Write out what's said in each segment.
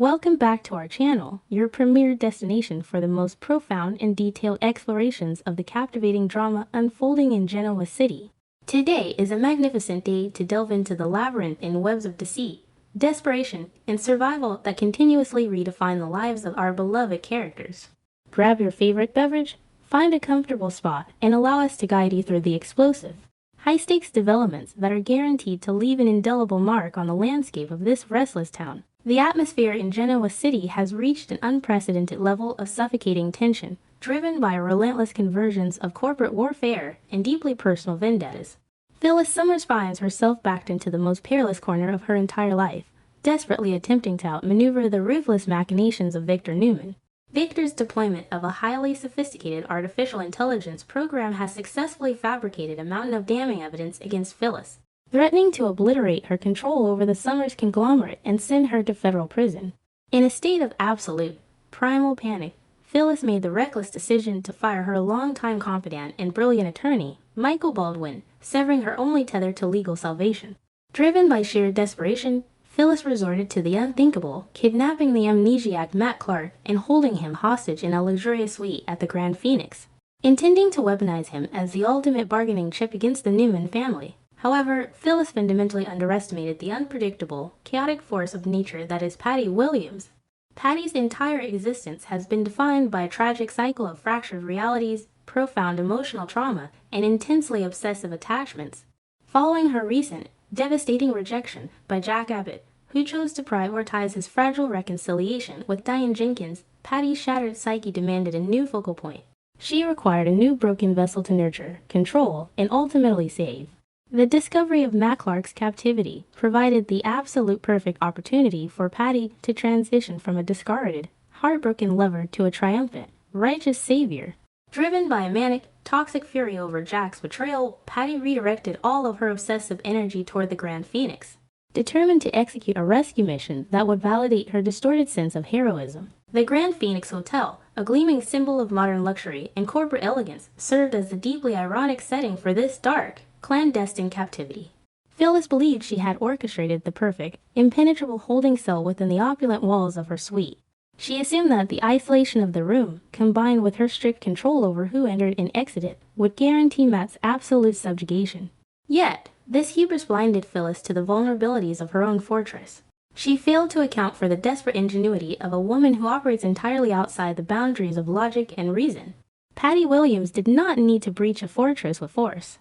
Welcome back to our channel, your premier destination for the most profound and detailed explorations of the captivating drama unfolding in Genoa City. Today is a magnificent day to delve into the labyrinth and webs of deceit, desperation, and survival that continuously redefine the lives of our beloved characters. Grab your favorite beverage, find a comfortable spot, and allow us to guide you through the explosive, high-stakes developments that are guaranteed to leave an indelible mark on the landscape of this restless town. The atmosphere in Genoa City has reached an unprecedented level of suffocating tension, driven by relentless conversions of corporate warfare and deeply personal vendettas. Phyllis Summers finds herself backed into the most perilous corner of her entire life, desperately attempting to outmaneuver the ruthless machinations of Victor Newman. Victor's deployment of a highly sophisticated artificial intelligence program has successfully fabricated a mountain of damning evidence against Phyllis, threatening to obliterate her control over the Summers conglomerate and send her to federal prison. In a state of absolute, primal panic, Phyllis made the reckless decision to fire her longtime confidant and brilliant attorney, Michael Baldwin, severing her only tether to legal salvation. Driven by sheer desperation, Phyllis resorted to the unthinkable, kidnapping the amnesiac Matt Clark and holding him hostage in a luxurious suite at the Grand Phoenix, intending to weaponize him as the ultimate bargaining chip against the Newman family. However, Phyllis fundamentally underestimated the unpredictable, chaotic force of nature that is Patty Williams. Patty's entire existence has been defined by a tragic cycle of fractured realities, profound emotional trauma, and intensely obsessive attachments. Following her recent, devastating rejection by Jack Abbott, who chose to prioritize his fragile reconciliation with Diane Jenkins, Patty's shattered psyche demanded a new focal point. She required a new broken vessel to nurture, control, and ultimately save. The discovery of Matt Clark's captivity provided the absolute perfect opportunity for Patty to transition from a discarded, heartbroken lover to a triumphant, righteous savior. Driven by a manic, toxic fury over Jack's betrayal, Patty redirected all of her obsessive energy toward the Grand Phoenix, determined to execute a rescue mission that would validate her distorted sense of heroism. The Grand Phoenix Hotel, a gleaming symbol of modern luxury and corporate elegance, served as the deeply ironic setting for this dark, clandestine captivity. Phyllis believed she had orchestrated the perfect, impenetrable holding cell within the opulent walls of her suite. She assumed that the isolation of the room, combined with her strict control over who entered and exited, would guarantee Matt's absolute subjugation. Yet, this hubris blinded Phyllis to the vulnerabilities of her own fortress. She failed to account for the desperate ingenuity of a woman who operates entirely outside the boundaries of logic and reason. Patty Williams did not need to breach a fortress with force.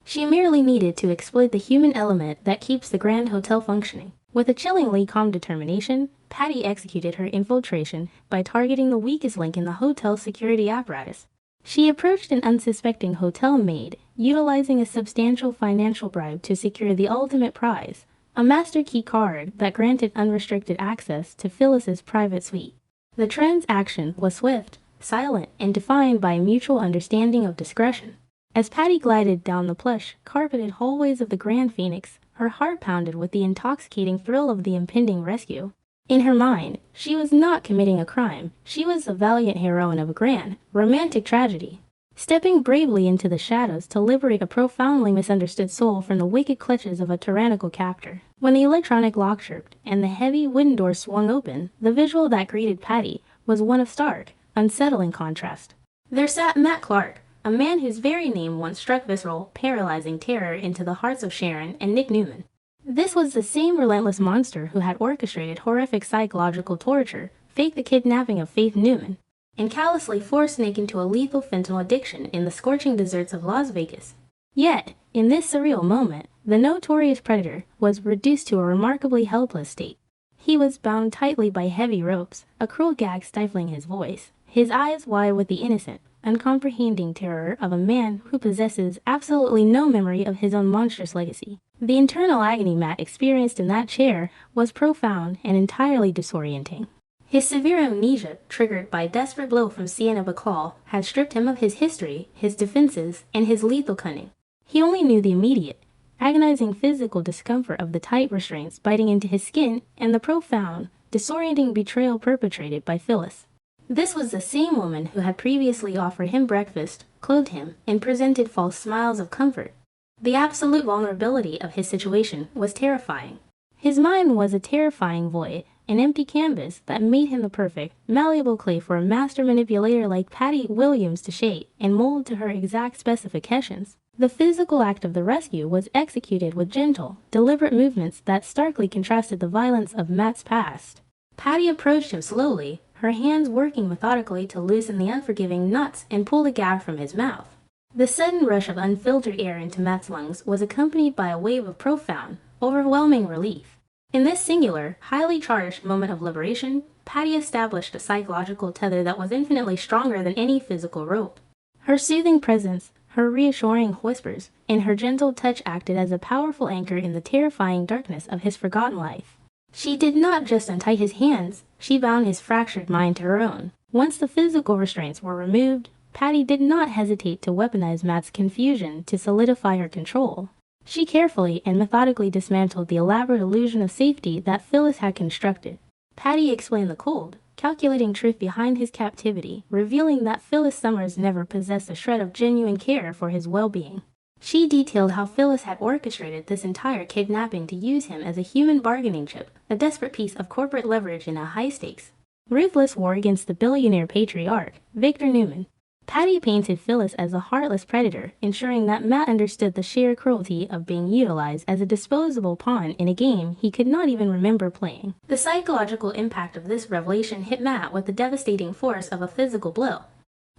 She merely needed to exploit the human element that keeps the Grand Hotel functioning. With a chillingly calm determination, Patty executed her infiltration by targeting the weakest link in the hotel's security apparatus. She approached an unsuspecting hotel maid, utilizing a substantial financial bribe to secure the ultimate prize, a master key card that granted unrestricted access to Phyllis's private suite. The transaction was swift, silent, and defined by a mutual understanding of discretion. As Patty glided down the plush, carpeted hallways of the Grand Phoenix, her heart pounded with the intoxicating thrill of the impending rescue. In her mind, she was not committing a crime. She was the valiant heroine of a grand, romantic tragedy, stepping bravely into the shadows to liberate a profoundly misunderstood soul from the wicked clutches of a tyrannical captor. When the electronic lock chirped and the heavy wooden door swung open, the visual that greeted Patty was one of stark, unsettling contrast. There sat Matt Clark, a man whose very name once struck visceral, paralyzing terror into the hearts of Sharon and Nick Newman. This was the same relentless monster who had orchestrated horrific psychological torture, faked the kidnapping of Faith Newman, and callously forced Nick into a lethal fentanyl addiction in the scorching deserts of Las Vegas. Yet, in this surreal moment, the notorious predator was reduced to a remarkably helpless state. He was bound tightly by heavy ropes, a cruel gag stifling his voice, his eyes wide with the innocent, uncomprehending terror of a man who possesses absolutely no memory of his own monstrous legacy. The internal agony Matt experienced in that chair was profound and entirely disorienting. His severe amnesia, triggered by a desperate blow from Sienna Bacall, had stripped him of his history, his defenses, and his lethal cunning. He only knew the immediate, agonizing physical discomfort of the tight restraints biting into his skin and the profound, disorienting betrayal perpetrated by Phyllis. This was the same woman who had previously offered him breakfast, clothed him, and presented false smiles of comfort. The absolute vulnerability of his situation was terrifying. His mind was a terrifying void, an empty canvas that made him the perfect, malleable clay for a master manipulator like Patty Williams to shape and mold to her exact specifications. The physical act of the rescue was executed with gentle, deliberate movements that starkly contrasted the violence of Matt's past. Patty approached him slowly, her hands working methodically to loosen the unforgiving knots and pull the gag from his mouth. The sudden rush of unfiltered air into Matt's lungs was accompanied by a wave of profound, overwhelming relief. In this singular, highly charged moment of liberation, Patty established a psychological tether that was infinitely stronger than any physical rope. Her soothing presence, her reassuring whispers, and her gentle touch acted as a powerful anchor in the terrifying darkness of his forgotten life. She did not just untie his hands, she bound his fractured mind to her own. Once the physical restraints were removed, Patty did not hesitate to weaponize Matt's confusion to solidify her control. She carefully and methodically dismantled the elaborate illusion of safety that Phyllis had constructed. Patty explained the cold, calculating truth behind his captivity, revealing that Phyllis Summers never possessed a shred of genuine care for his well-being. She detailed how Phyllis had orchestrated this entire kidnapping to use him as a human bargaining chip, a desperate piece of corporate leverage in a high-stakes, ruthless war against the billionaire patriarch, Victor Newman. Patty painted Phyllis as a heartless predator, ensuring that Matt understood the sheer cruelty of being utilized as a disposable pawn in a game he could not even remember playing. The psychological impact of this revelation hit Matt with the devastating force of a physical blow.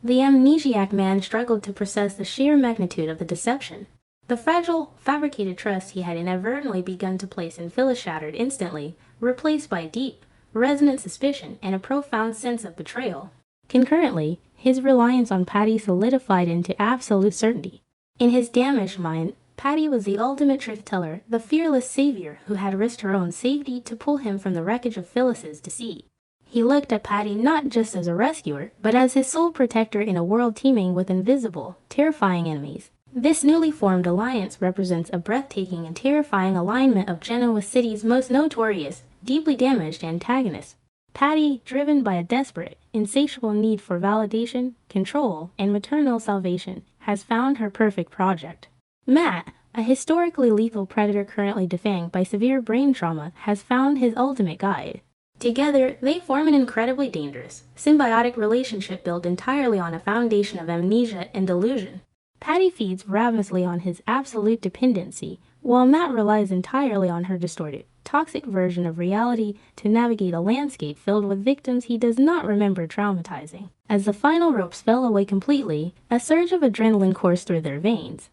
The amnesiac man struggled to process the sheer magnitude of the deception. The fragile, fabricated trust he had inadvertently begun to place in Phyllis shattered instantly, replaced by deep, resonant suspicion and a profound sense of betrayal. Concurrently, his reliance on Patty solidified into absolute certainty. In his damaged mind, Patty was the ultimate truth-teller, the fearless savior who had risked her own safety to pull him from the wreckage of Phyllis's deceit. He looked at Patty not just as a rescuer, but as his sole protector in a world teeming with invisible, terrifying enemies. This newly formed alliance represents a breathtaking and terrifying alignment of Genoa City's most notorious, deeply damaged antagonists. Patty, driven by a desperate, insatiable need for validation, control, and maternal salvation, has found her perfect project. Matt, a historically lethal predator currently defanged by severe brain trauma, has found his ultimate guide. Together, they form an incredibly dangerous, symbiotic relationship built entirely on a foundation of amnesia and delusion. Patty feeds ravenously on his absolute dependency, while Matt relies entirely on her distorted, toxic version of reality to navigate a landscape filled with victims he does not remember traumatizing. As the final ropes fell away completely, a surge of adrenaline coursed through their veins.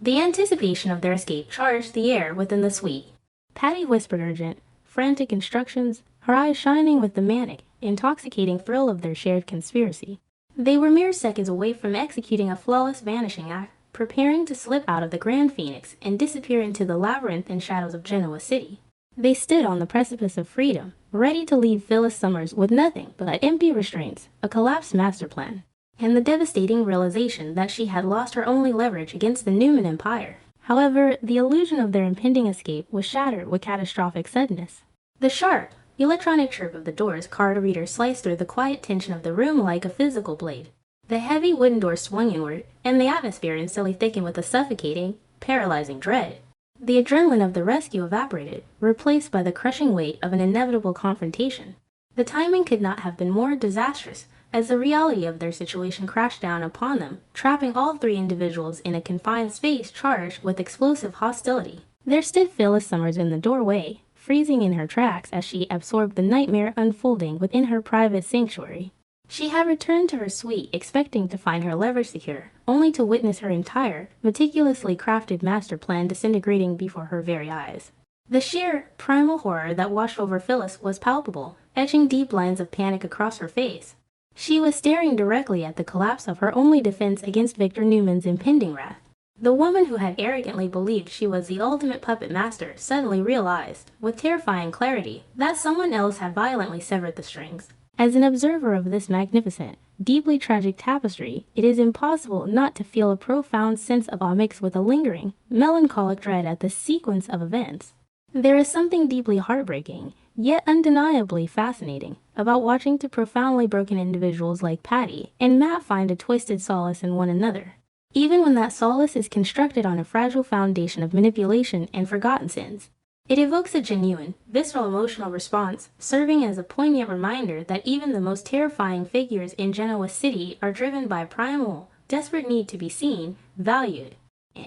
The anticipation of their escape charged the air within the suite. Patty whispered urgent, frantic instructions, her eyes shining with the manic, intoxicating thrill of their shared conspiracy. They were mere seconds away from executing a flawless vanishing act, preparing to slip out of the Grand Phoenix and disappear into the labyrinth and shadows of Genoa City. They stood on the precipice of freedom, ready to leave Phyllis Summers with nothing but empty restraints, a collapsed master plan, and the devastating realization that she had lost her only leverage against the Newman Empire. However, the illusion of their impending escape was shattered with catastrophic suddenness. The sharp, electronic chirp of the door's card reader sliced through the quiet tension of the room like a physical blade. The heavy wooden door swung inward, and the atmosphere instantly thickened with a suffocating, paralyzing dread. The adrenaline of the rescue evaporated, replaced by the crushing weight of an inevitable confrontation. The timing could not have been more disastrous, as the reality of their situation crashed down upon them, trapping all three individuals in a confined space charged with explosive hostility. There stood Phyllis Summers in the doorway, freezing in her tracks as she absorbed the nightmare unfolding within her private sanctuary. She had returned to her suite expecting to find her leverage secure, only to witness her entire, meticulously crafted master plan disintegrating before her very eyes. The sheer, primal horror that washed over Phyllis was palpable, etching deep lines of panic across her face. She was staring directly at the collapse of her only defense against Victor Newman's impending wrath. The woman who had arrogantly believed she was the ultimate puppet master suddenly realized, with terrifying clarity, that someone else had violently severed the strings. As an observer of this magnificent, deeply tragic tapestry, it is impossible not to feel a profound sense of awe mixed with a lingering, melancholic dread at the sequence of events. There is something deeply heartbreaking, yet undeniably fascinating, about watching two profoundly broken individuals like Patty and Matt find a twisted solace in one another, even when that solace is constructed on a fragile foundation of manipulation and forgotten sins. It evokes a genuine, visceral emotional response, serving as a poignant reminder that even the most terrifying figures in Genoa City are driven by primal, desperate need to be seen, valued,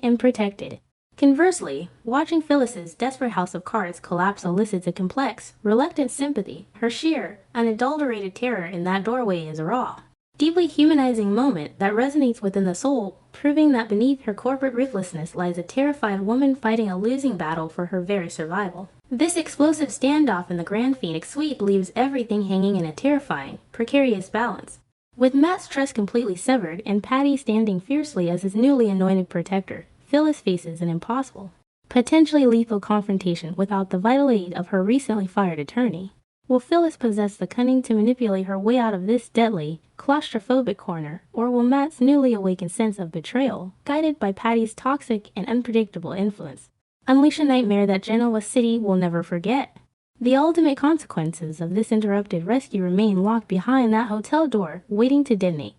and protected. Conversely, watching Phyllis's desperate house of cards collapse elicits a complex, reluctant sympathy. Her sheer, unadulterated terror in that doorway is a raw, deeply humanizing moment that resonates within the soul, proving that beneath her corporate ruthlessness lies a terrified woman fighting a losing battle for her very survival. This explosive standoff in the Grand Phoenix Suite leaves everything hanging in a terrifying, precarious balance. With Matt's trust completely severed and Patty standing fiercely as his newly anointed protector, Phyllis faces an impossible, potentially lethal confrontation without the vital aid of her recently fired attorney. Will Phyllis possess the cunning to manipulate her way out of this deadly, claustrophobic corner, or will Matt's newly awakened sense of betrayal, guided by Patty's toxic and unpredictable influence, unleash a nightmare that Genoa City will never forget? The ultimate consequences of this interrupted rescue remain locked behind that hotel door, waiting to detonate.